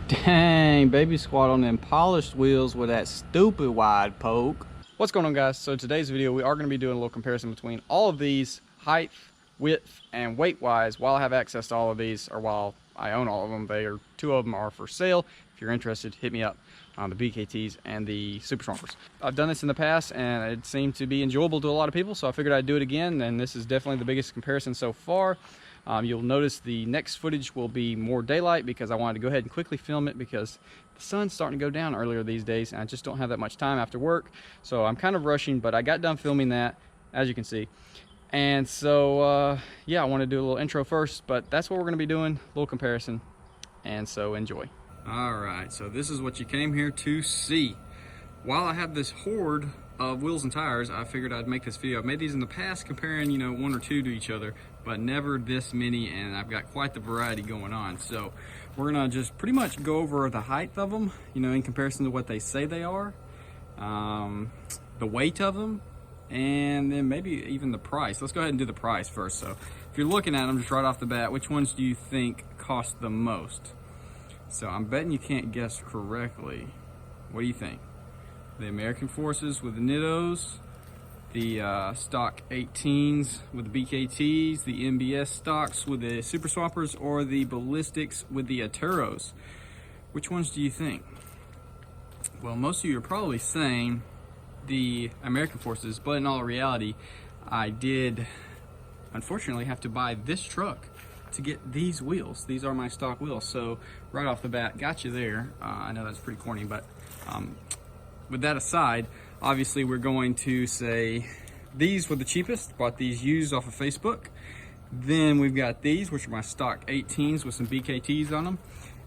Dang, baby squat on them polished wheels with that stupid wide poke. What's going on, guys? So today's video, we are going to be doing a little comparison between all of these height, width, and weight wise. While I have access to all of these, or while I own all of them, two of them are for sale. If you're interested, hit me up on the BKTs and the Super Swampers. I've done this in the past and it seemed to be enjoyable to a lot of people, so I figured I'd do it again, and this is definitely the biggest comparison so far. You'll notice the next footage will be more daylight because I wanted to go ahead and quickly film it because the sun's starting to go down earlier these days and I just don't have that much time after work. So I'm kind of rushing, but I got done filming that, as you can see. And so, yeah, I want to do a little intro first, but that's what we're going to be doing, a little comparison. And so enjoy. All right, so this is what you came here to see. While I have this horde of wheels and tires, I figured I'd make this video. I've made these in the past comparing, you know, one or two to each other, but never this many, and I've got quite the variety going on. So we're gonna just pretty much go over the height of them, you know, in comparison to what they say they are, the weight of them, and then maybe even the price. Let's go ahead and do the price first. So if you're looking at them just right off the bat, which ones do you think cost the most? So I'm betting you can't guess correctly. What do you think? The American Forces with the Nittos, the stock 18s with the BKTs, the MBS stocks with the Super Swampers, or the Ballistics with the Aturos? Which ones do you think? Well, most of you are probably saying the American Forces, but in all reality, I did unfortunately have to buy this truck to get these wheels. These are my stock wheels, so right off the bat, got you there. I know that's pretty corny, but with that aside, obviously we're going to say these were the cheapest. Bought these used off of Facebook. Then we've got these, which are my stock 18s with some BKTs on them.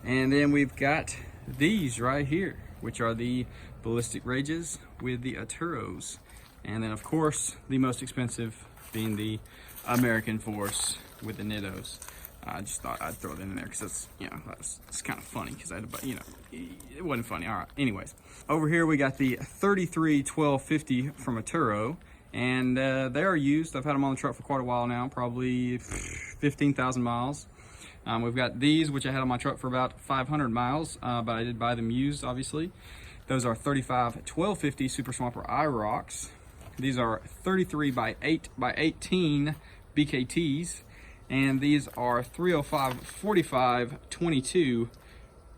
And then we've got these right here, which are the Ballistic Rages with the Aturos. And then of course, the most expensive being the American Force with the Nittos. I just thought I'd throw that in there because it's, you know, it's kind of funny because I had to, you know, it wasn't funny. All right, anyways. Over here we got the 33 1250 from Aturo, and they are used. I've had them on the truck for quite a while now, probably 15,000 miles. We've got these, which I had on my truck for about 500 miles, but I did buy them used, obviously. Those are 35 1250 Super Swamper IROCs. These are 33 by 8 by 18 BKTs. And these are 305 45 22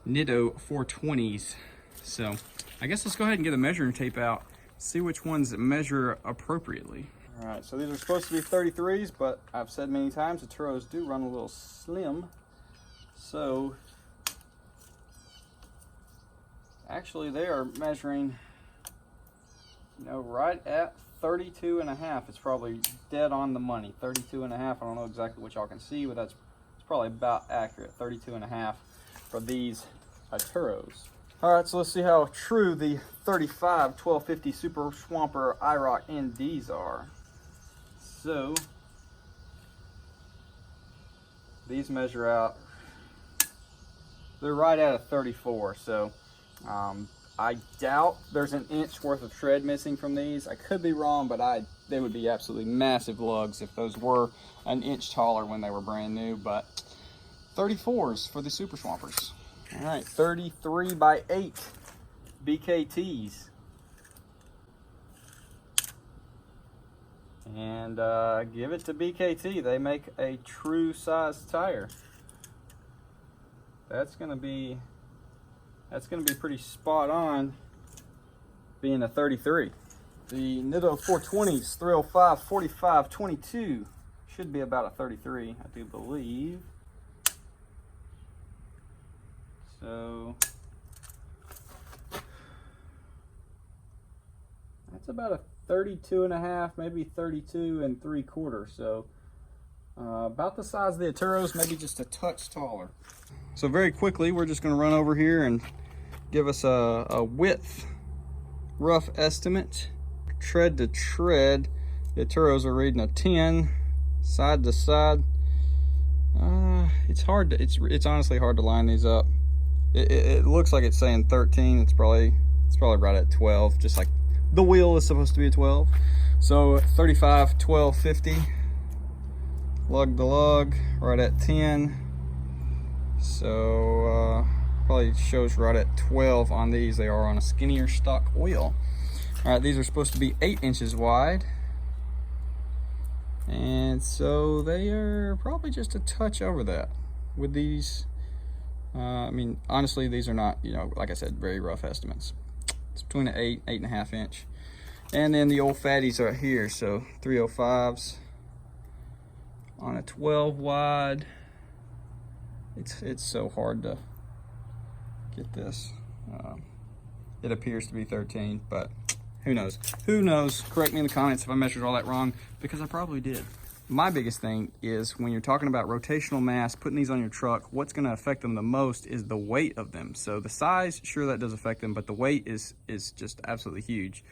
Nitto 420s. So I guess let's go ahead and get a measuring tape out, see which ones measure appropriately. All right, so these are supposed to be 33s, but I've said many times the Turos do run a little slim. So actually they are measuring, you know, right at 32 and a half. It's probably dead on the money. 32 and a half. I don't know exactly what y'all can see, but it's probably about accurate. 32 and a half for these Aturos. All right, so let's see how true the 35 1250 Super Swamper IROC NDs are. So these measure out, they're right at a 34. So I doubt there's an inch worth of tread missing from these. I could be wrong, but they would be absolutely massive lugs if those were an inch taller when they were brand new. But 34s for the Super Swampers. All right, 33 by 8 BKTs. And give it to BKT. They make a true size tire. That's gonna be pretty spot on, being a 33. The Nitto 420s, 305 45 22, should be about a 33, I do believe. So that's about a 32 and a half, maybe 32 and 3/4. So about the size of the Aturos, maybe just a touch taller. So very quickly, we're just going to run over here and give us a width rough estimate. Tread to tread, the Aturos are reading a 10. Side to side, it's honestly hard to line these up. It looks like it's saying 13. It's probably right at 12, just like the wheel is supposed to be a 12. So 35 1250 lug to lug, right at 10. So probably shows right at 12 on these. They are on a skinnier stock wheel. All right, these are supposed to be 8 inches wide. And so they are probably just a touch over that with these. I mean, honestly, these are not, you know, like I said, very rough estimates. It's between an 8.5 inch. And then the old fatties are here, so 305s on a 12 wide. It's so hard to get this. It appears to be 13, but who knows? Who knows? Correct me in the comments if I measured all that wrong, because I probably did. My biggest thing is when you're talking about rotational mass, putting these on your truck, what's going to affect them the most is the weight of them. So the size, sure, that does affect them, but the weight is just absolutely huge.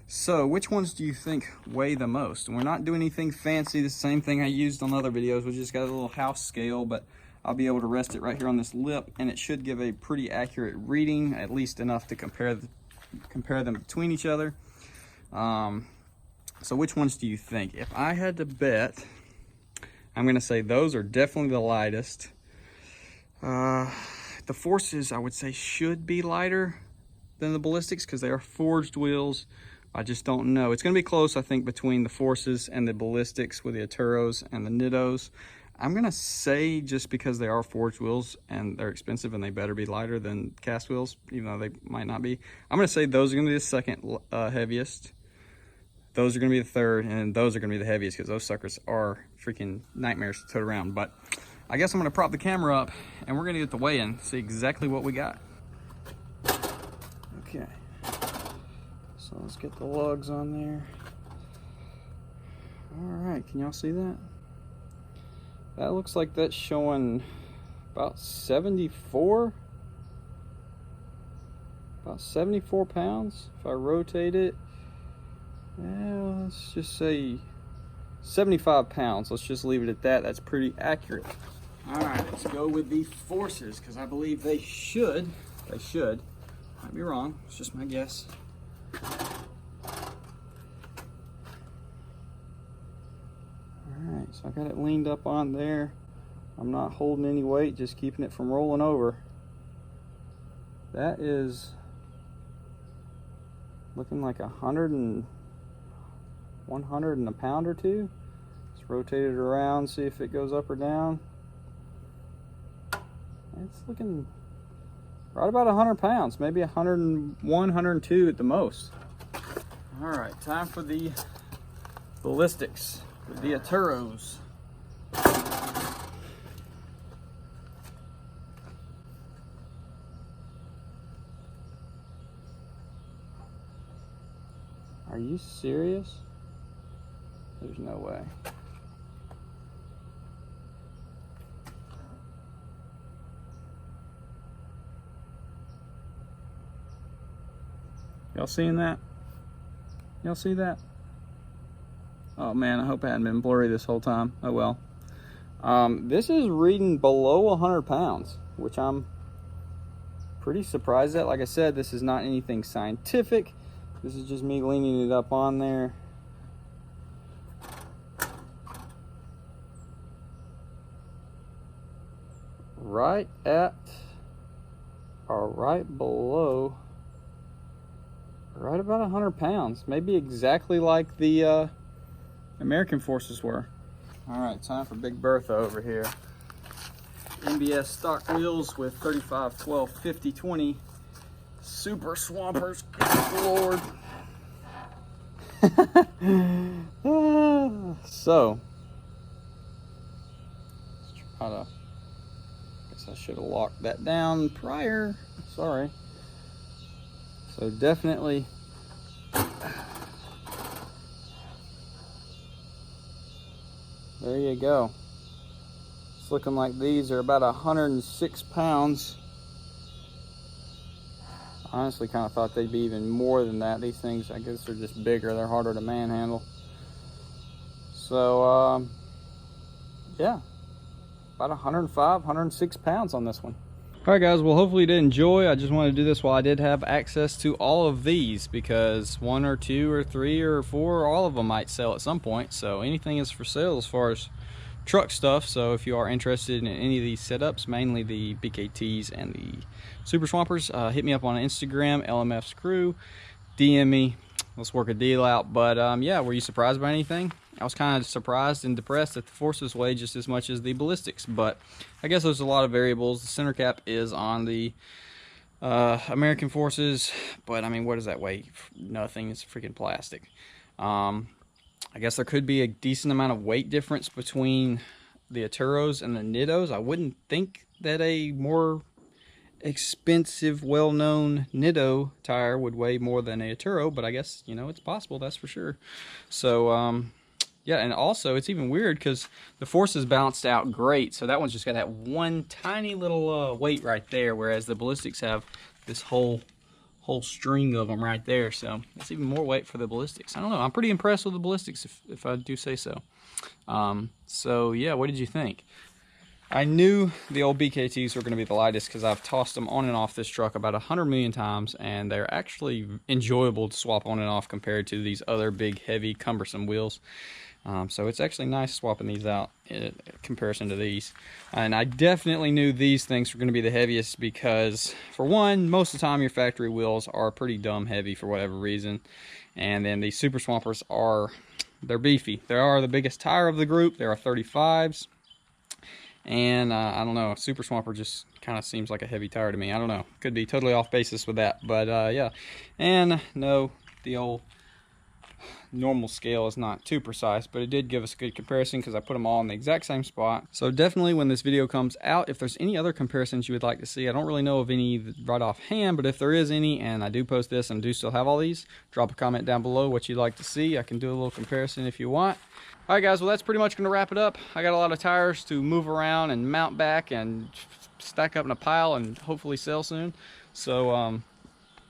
So which ones do you think weigh the most? And we're not doing anything fancy. The same thing I used on other videos. We just got a little house scale, but I'll be able to rest it right here on this lip, and it should give a pretty accurate reading, at least enough to compare them between each other. So which ones do you think? If I had to bet, I'm going to say those are definitely the lightest. The Forces, I would say, should be lighter than the Ballistics because they are forged wheels. I just don't know. It's going to be close, I think, between the Forces and the Ballistics with the Aturos and the Nittos. I'm going to say, just because they are forged wheels and they're expensive and they better be lighter than cast wheels, even though they might not be, I'm going to say those are going to be the second heaviest. Those are going to be the third, and those are going to be the heaviest because those suckers are freaking nightmares to tote around. But I guess I'm going to prop the camera up, and we're going to get the weigh-in, see exactly what we got. Okay. So let's get the lugs on there. All right, can y'all see that? That looks like that's showing about 74 pounds. If I rotate it, yeah, let's just say 75 pounds. Let's just leave it at that. That's pretty accurate. All right, let's go with the Forces because I believe they should. Might be wrong. It's just my guess. Alright, so I got it leaned up on there. I'm not holding any weight, just keeping it from rolling over. That is looking like 100 and a pound or two. Let's rotate it around, see if it goes up or down. It's looking right about 100 pounds, maybe 101, 102 at the most. Alright, time for the Ballistics with the Aturos. Are you serious? There's no way. Y'all seeing that? Y'all see that? Oh man, I hope I hadn't been blurry this whole time. Oh well. This is reading below 100 pounds, which I'm pretty surprised at. Like I said, this is not anything scientific. This is just me leaning it up on there. Right at, or right below, right about 100 pounds. Maybe exactly like the American Forces were. All right, time for Big Bertha over here. MBS stock wheels with 35, 12, 50, 20. Super Swampers, good Lord. So, let's try to, guess I should have locked that down prior. Sorry. So definitely, there you go. It's looking like these are about 106 pounds. I honestly kind of thought they'd be even more than that. These things, I guess, are just bigger. They're harder to manhandle. So, yeah, about 105, 106 pounds on this one. All right, guys, well, hopefully you did enjoy. I just wanted to do this while I did have access to all of these, because 1 or 2 or 3 or 4, all of them might sell at some point. So anything is for sale as far as truck stuff. So if you are interested in any of these setups, mainly the BKTs and the Super Swampers, hit me up on Instagram, LMF's Crew, DM me. Let's work a deal out. But yeah, were you surprised by anything? I was kind of surprised and depressed that the forces weigh just as much as the ballistics, but I guess there's a lot of variables. The center cap is on the American Forces, but I mean, what does that weigh? Nothing. It's freaking plastic. I guess there could be a decent amount of weight difference between the Aturos and the Nittos. I wouldn't think that a more expensive, well-known Nitto tire would weigh more than a Aturo, but I guess, you know, it's possible, that's for sure. So yeah, and also it's even weird because the forces balanced out great, so that one's just got that one tiny little weight right there, whereas the ballistics have this whole string of them right there, so it's even more weight for the ballistics. I don't know, I'm pretty impressed with the ballistics, if I do say so. So yeah, what did you think? I knew the old BKTs were going to be the lightest because I've tossed them on and off this truck about 100 million times, and they're actually enjoyable to swap on and off compared to these other big, heavy, cumbersome wheels. So it's actually nice swapping these out in comparison to these. And I definitely knew these things were going to be the heaviest because, for one, most of the time your factory wheels are pretty dumb heavy for whatever reason. And then these Super Swampers they're beefy. They are the biggest tire of the group. There are 35s. And I don't know, Super Swamper just kind of seems like a heavy tire to me. I don't know, could be totally off basis with that, but yeah. And no, the old normal scale is not too precise, but it did give us a good comparison because I put them all in the exact same spot. So definitely when this video comes out, if there's any other comparisons you would like to see, I don't really know of any right offhand, but if there is any, and I do post this and do still have all these, drop a comment down below what you'd like to see. I can do a little comparison if you want. All right, guys, well, that's pretty much going to wrap it up. I got a lot of tires to move around and mount back and stack up in a pile and hopefully sell soon. So,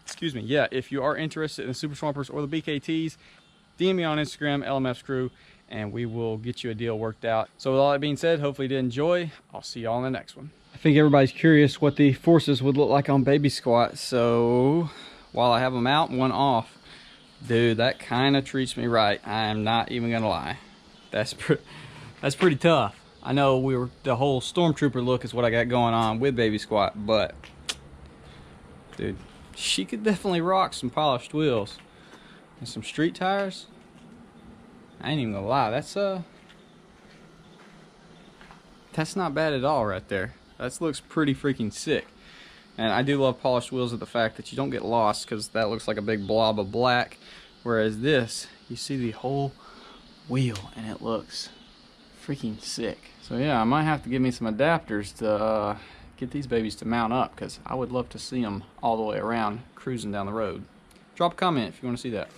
excuse me, yeah, if you are interested in the Super Swampers or the BKTs, DM me on Instagram, LMF's Crew, and we will get you a deal worked out. So with all that being said, hopefully you did enjoy. I'll see y'all in the next one. I think everybody's curious what the forces would look like on Baby Squat. So while I have them out and one off, dude, that kind of treats me right. I am not even going to lie. That's pretty tough. I know the whole Stormtrooper look is what I got going on with Baby Squat, but dude, she could definitely rock some polished wheels and some street tires. I ain't even gonna lie, that's not bad at all right there. That looks pretty freaking sick. And I do love polished wheels with the fact that you don't get lost, because that looks like a big blob of black, whereas this, you see the whole wheel and it looks freaking sick. So yeah, I might have to give me some adapters to get these babies to mount up, because I would love to see them all the way around cruising down the road. Drop a comment if you want to see that.